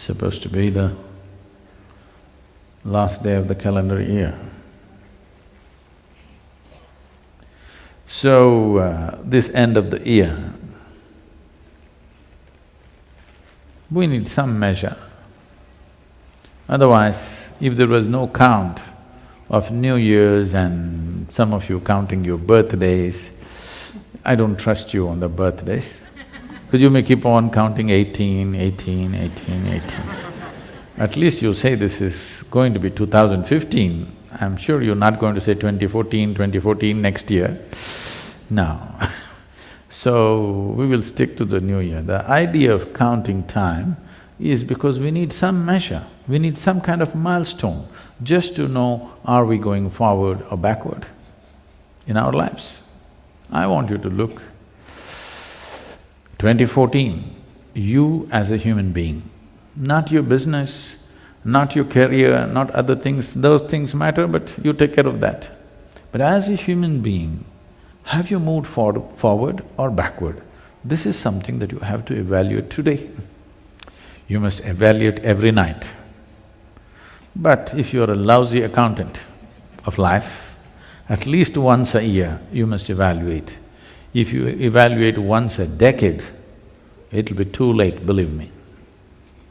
supposed to be the last day of the calendar year. So, this end of the year, we need some measure. Otherwise, if there was no count of New Year's and some of you counting your birthdays, I don't trust you on the birthdays, because you may keep on counting 18, 18, 18, 18. At least you say this is going to be 2015, I'm sure you're not going to say 2014, 2014 next year. No. So, we will stick to the new year. The idea of counting time is because we need some measure, we need some kind of milestone just to know are we going forward or backward in our lives. I want you to look, 2014, you as a human being, not your business, not your career, not other things, those things matter, but you take care of that. But as a human being, have you moved forward or backward? This is something that you have to evaluate today. You must evaluate every night. But if you're a lousy accountant of life, at least once a year you must evaluate. If you evaluate once a decade, it'll be too late, believe me.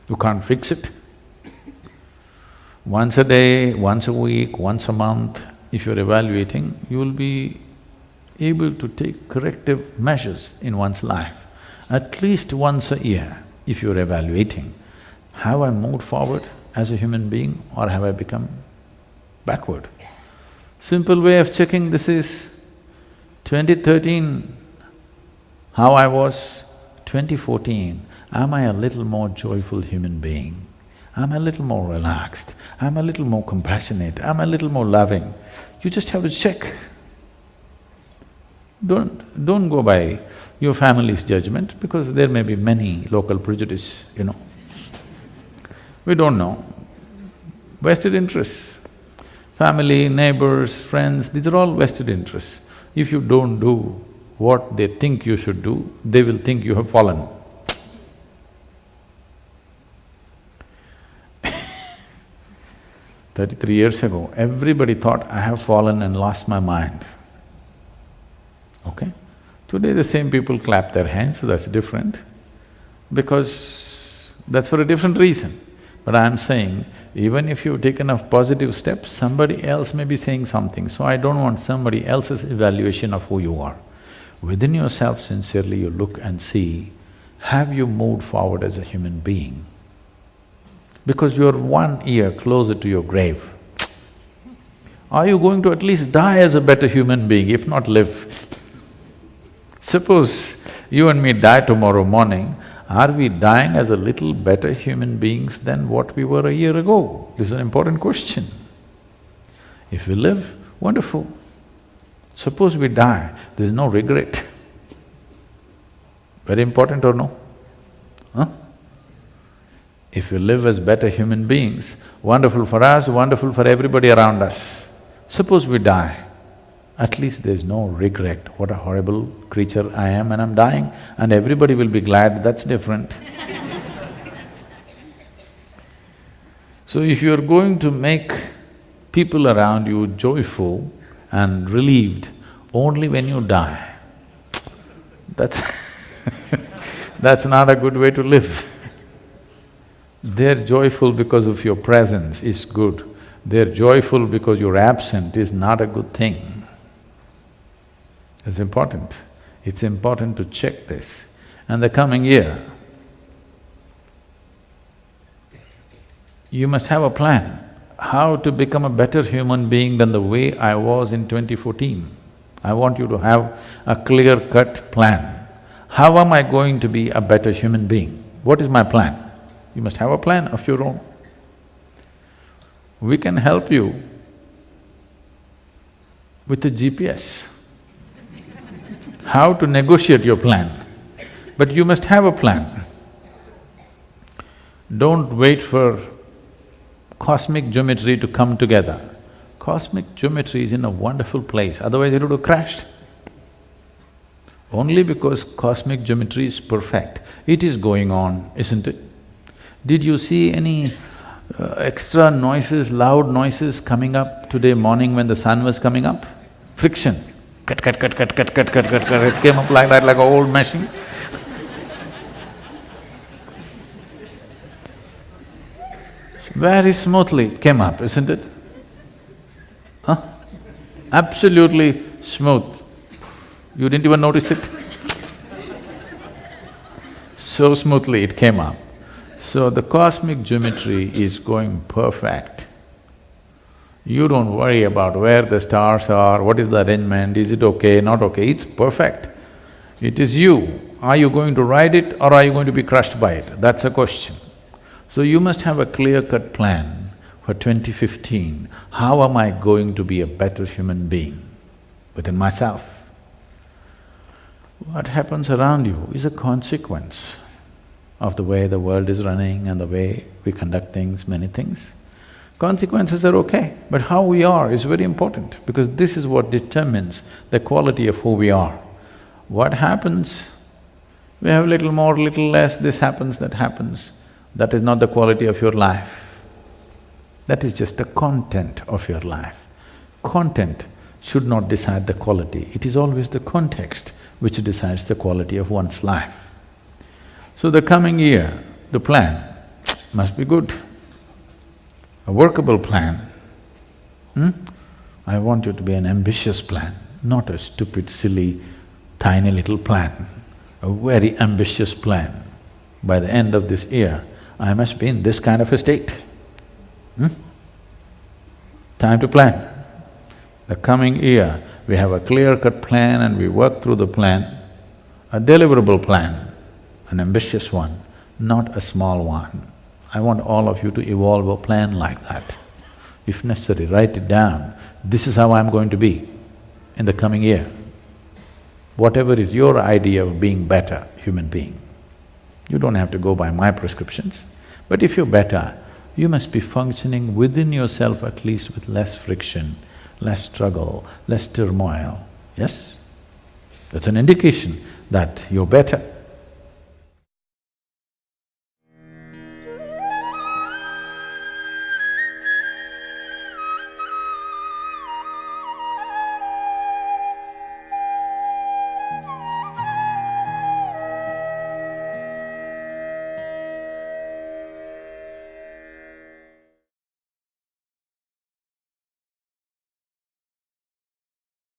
You can't fix it. Once a day, once a week, once a month, if you're evaluating, you will be able to take corrective measures in one's life. At least once a year, if you're evaluating, have I moved forward as a human being or have I become backward? Simple way of checking this is 2013, how I was, 2014, am I a little more joyful human being? Am I a little more relaxed? Am I a little more compassionate? Am I a little more loving? You just have to check. Don't go by your family's judgment because there may be many local prejudice, you know. We don't know. Vested interests, family, neighbors, friends, these are all vested interests. If you don't do what they think you should do, they will think you have fallen. 33 years ago, everybody thought I have fallen and lost my mind. Okay? Today the same people clap their hands, that's different, because that's for a different reason. But I'm saying, even if you've taken enough positive steps, somebody else may be saying something, so I don't want somebody else's evaluation of who you are. Within yourself, sincerely you look and see, have you moved forward as a human being? Because you're 1 year closer to your grave. Are you going to at least die as a better human being, if not live? Suppose you and me die tomorrow morning, are we dying as a little better human beings than what we were a year ago? This is an important question. If we live, wonderful. Suppose we die, there's no regret. Very important or no? Huh? If we live as better human beings, wonderful for us, wonderful for everybody around us. Suppose we die, at least there's no regret. What a horrible creature I am and I'm dying, and everybody will be glad, that's different. So if you're going to make people around you joyful and relieved only when you die, that's that's not a good way to live. They're joyful because of your presence is good. They're joyful because you're absent is not a good thing. It's important. It's important to check this. And the coming year, you must have a plan how to become a better human being than the way I was in 2014. I want you to have a clear-cut plan. How am I going to be a better human being? What is my plan? You must have a plan of your own. We can help you with a GPS, how to negotiate your plan, but you must have a plan. Don't wait for cosmic geometry to come together. Cosmic geometry is in a wonderful place, otherwise it would have crashed. Only because cosmic geometry is perfect, it is going on, isn't it? Did you see any extra noises, loud noises coming up today morning when the sun was coming up? Friction. Cut, cut, cut, cut, cut, cut, cut, cut, cut, it came up like that, like an old machine. Very smoothly it came up, isn't it? Huh? Absolutely smooth. You didn't even notice it? So smoothly it came up. So the cosmic geometry is going perfect. You don't worry about where the stars are, what is the arrangement, is it okay, not okay, it's perfect. It is you. Are you going to ride it or are you going to be crushed by it? That's a question. So you must have a clear-cut plan for 2015. How am I going to be a better human being within myself? What happens around you is a consequence of the way the world is running and the way we conduct things, many things. Consequences are okay, but how we are is very important because this is what determines the quality of who we are. What happens, we have little more, little less, this happens, that happens, that is not the quality of your life. That is just the content of your life. Content should not decide the quality, it is always the context which decides the quality of one's life. So the coming year, the plan must be good, a workable plan. I want you to be an ambitious plan, not a stupid, silly, tiny little plan, a very ambitious plan. By the end of this year, I must be in this kind of a state. Time to plan. The coming year, we have a clear-cut plan and we work through the plan, a deliverable plan, an ambitious one, not a small one. I want all of you to evolve a plan like that. If necessary, write it down. This is how I'm going to be in the coming year. Whatever is your idea of being better human being. You don't have to go by my prescriptions, but if you're better, you must be functioning within yourself at least with less friction, less struggle, less turmoil, yes? That's an indication that you're better.